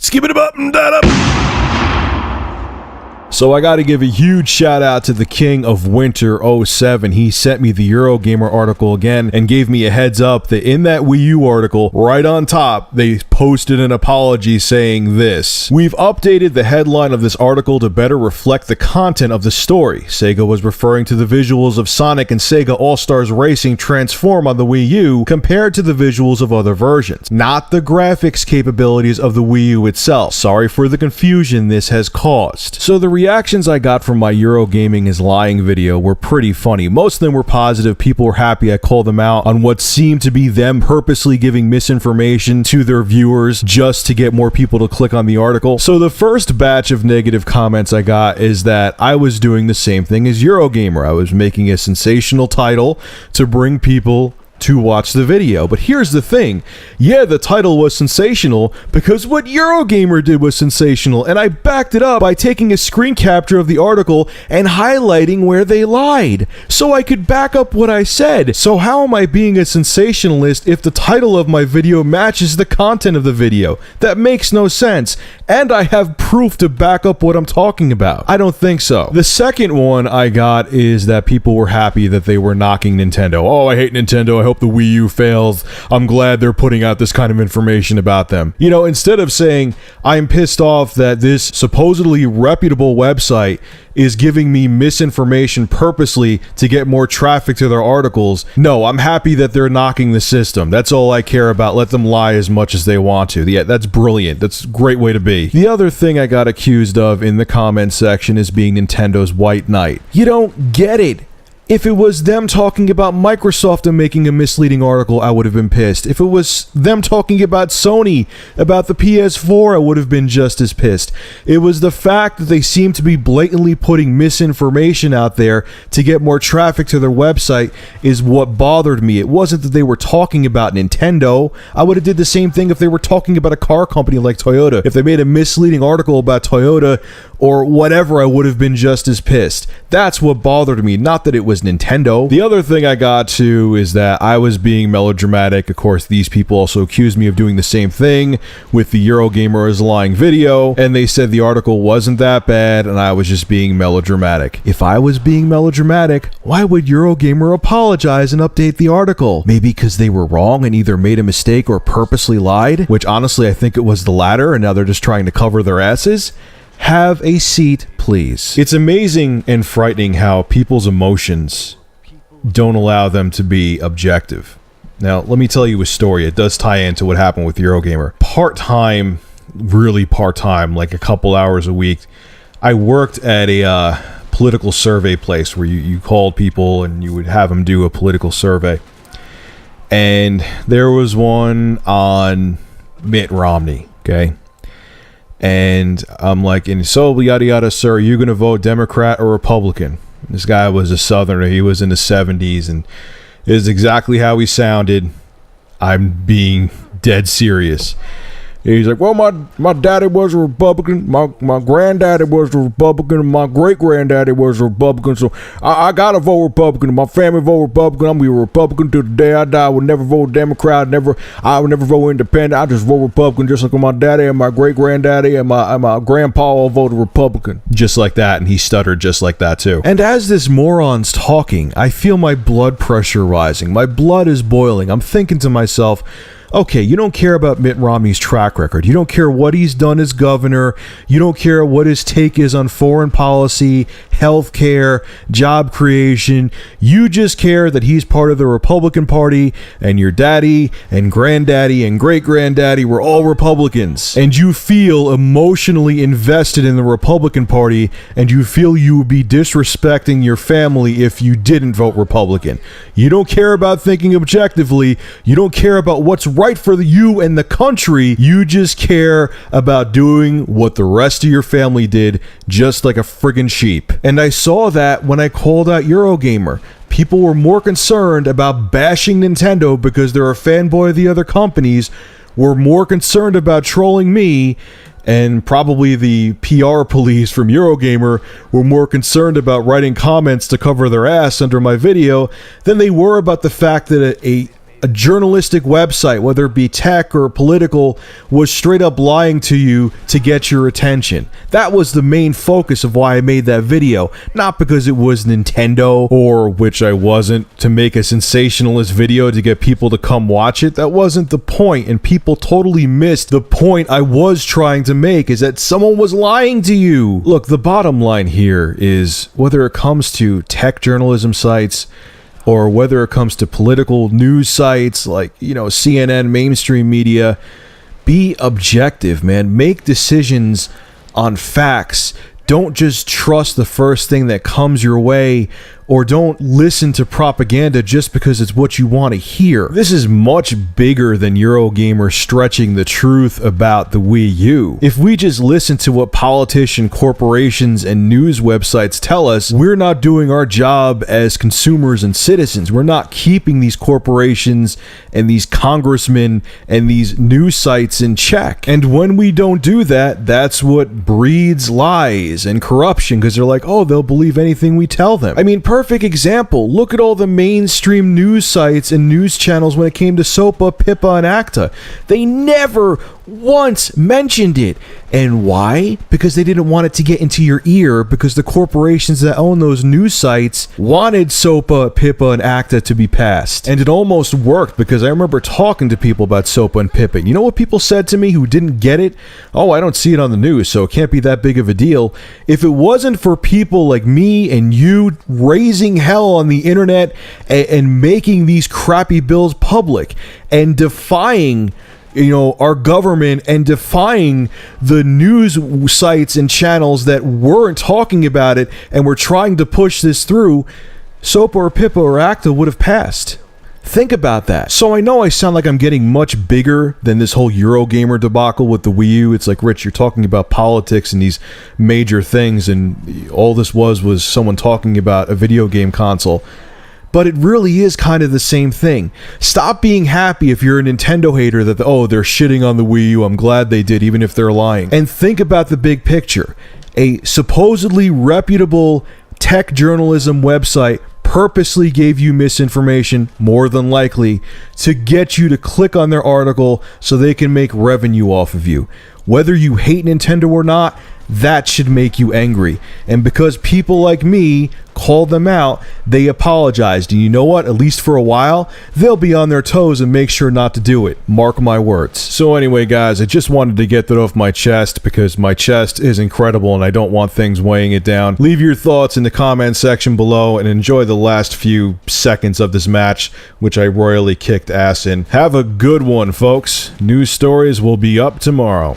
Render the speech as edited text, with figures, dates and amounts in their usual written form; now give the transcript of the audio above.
Skip it up and that up. So I got to give a huge shout out to the King of Winter 07. He sent me the Eurogamer article again and gave me a heads up that in that Wii U article, right on top, they posted an apology saying this: "We've updated the headline of this article to better reflect the content of the story. Sega was referring to the visuals of Sonic and Sega All-Stars Racing Transform on the Wii U compared to the visuals of other versions, not the graphics capabilities of the Wii U itself. Sorry for the confusion this has caused." So the reactions I got from my Eurogaming is Lying video were pretty funny. Most of them were positive. People were happy I called them out on what seemed to be them purposely giving misinformation to their viewers just to get more people to click on the article. So the first batch of negative comments I got is that I was doing the same thing as Eurogamer. I was making a sensational title to bring people to watch the video. But here's the thing. Yeah, the title was sensational because what Eurogamer did was sensational, and I backed it up by taking a screen capture of the article and highlighting where they lied, so I could back up what I said. So how am I being a sensationalist if the title of my video matches the content of the video? That makes no sense. And I have proof to back up what I'm talking about. I don't think so. The second one I got is that people were happy that they were knocking Nintendo. Oh, I hate Nintendo. I hope the Wii U fails. I'm glad they're putting out this kind of information about them. You know, instead of saying, I'm pissed off that this supposedly reputable website is giving me misinformation purposely to get more traffic to their articles. No, I'm happy that they're knocking the system. That's all I care about. Let them lie as much as they want to. Yeah, that's brilliant. That's a great way to be. The other thing I got accused of in the comment section is being Nintendo's white knight. You don't get it. If it was them talking about Microsoft and making a misleading article, I would have been pissed. If it was them talking about Sony, about the PS4, I would have been just as pissed. It was the fact that they seem to be blatantly putting misinformation out there to get more traffic to their website is what bothered me. It wasn't that they were talking about Nintendo. I would have did the same thing if they were talking about a car company like Toyota. If they made a misleading article about Toyota or whatever, I would have been just as pissed. That's what bothered me, not that it was Nintendo. The other thing I got to is that I was being melodramatic. Of course, these people also accused me of doing the same thing with the Eurogamer is lying video, and they said the article wasn't that bad and I was just being melodramatic. If I was being melodramatic, why would Eurogamer apologize and update the article? Maybe because they were wrong and either made a mistake or purposely lied, which honestly I think it was the latter, and now they're just trying to cover their asses. Have a seat, please. It's amazing and frightening how people's emotions don't allow them to be objective. Now, let me tell you a story. It does tie into what happened with Eurogamer. Part-time, really part-time, like a couple hours a week, I worked at a political survey place where you called people and you would have them do a political survey. And there was one on Mitt Romney, okay? And I'm like, and so yada yada, sir, are you going to vote Democrat or Republican? This guy was a Southerner. He was in the 70s, and it is exactly how he sounded. I'm being dead serious. He's like, well, my daddy was a Republican, my granddaddy was a Republican, and my great-granddaddy was a Republican, so I gotta vote Republican. My family vote Republican. I'm gonna be a Republican till the day I die. I would never vote Democrat. I would never vote independent. I just vote Republican, just like my daddy and my great-granddaddy and my grandpa all voted Republican. Just like that, and he stuttered just like that, too. And as this moron's talking, I feel my blood pressure rising. My blood is boiling. I'm thinking to myself, okay, you don't care about Mitt Romney's track record. You don't care what he's done as governor. You don't care what his take is on foreign policy, healthcare, job creation. You just care that he's part of the Republican Party, and your daddy and granddaddy and great-granddaddy were all Republicans. And you feel emotionally invested in the Republican Party, and you feel you would be disrespecting your family if you didn't vote Republican. You don't care about thinking objectively. You don't care about what's right for you and the country. You just care about doing what the rest of your family did, just like a friggin' sheep. And I saw that when I called out Eurogamer. People were more concerned about bashing Nintendo because they're a fanboy of the other companies, were more concerned about trolling me, and probably the PR police from Eurogamer were more concerned about writing comments to cover their ass under my video than they were about the fact that a a journalistic website, whether it be tech or political, was straight up lying to you to get your attention. That was the main focus of why I made that video, not because it was Nintendo, or which I wasn't, to make a sensationalist video to get people to come watch it. That wasn't the point, and people totally missed the point I was trying to make, is that someone was lying to you. Look, the bottom line here is, whether it comes to tech journalism sites, or whether it comes to political news sites like, CNN, mainstream media, be objective, man. Make decisions on facts. Don't just trust the first thing that comes your way, or don't listen to propaganda just because it's what you want to hear. This is much bigger than Eurogamer stretching the truth about the Wii U. If we just listen to what politicians, corporations, and news websites tell us, we're not doing our job as consumers and citizens. We're not keeping these corporations and these congressmen and these news sites in check. And when we don't do that, that's what breeds lies and corruption, because they're like, oh, they'll believe anything we tell them. I mean, perfect example. Look at all the mainstream news sites and news channels when it came to SOPA, PIPA, and ACTA. They never once mentioned it. And why? Because they didn't want it to get into your ear, because the corporations that own those news sites wanted SOPA, PIPA, and ACTA to be passed. And it almost worked, because I remember talking to people about SOPA and PIPA. You know what people said to me who didn't get it? Oh, I don't see it on the news, so it can't be that big of a deal. If it wasn't for people like me and you raising hell on the internet and making these crappy bills public and defying our government and defying the news sites and channels that weren't talking about it and were trying to push this through, SOPA or PIPA or ACTA would have passed. Think about that. So I know I sound like I'm getting much bigger than this whole Eurogamer debacle with the Wii U. It's like, Rich, you're talking about politics and these major things, and all this was someone talking about a video game console. But it really is kind of the same thing. Stop being happy if you're a Nintendo hater that, they're shitting on the Wii U. I'm glad they did, even if they're lying. And think about the big picture. A supposedly reputable tech journalism website purposely gave you misinformation, more than likely, to get you to click on their article so they can make revenue off of you. Whether you hate Nintendo or not, that should make you angry. And because people like me called them out, they apologized. And you know what? At least for a while, they'll be on their toes and make sure not to do it. Mark my words. So anyway, guys, I just wanted to get that off my chest, because my chest is incredible and I don't want things weighing it down. Leave your thoughts in the comment section below and enjoy the last few seconds of this match, which I royally kicked ass in. Have a good one, folks. News stories will be up tomorrow.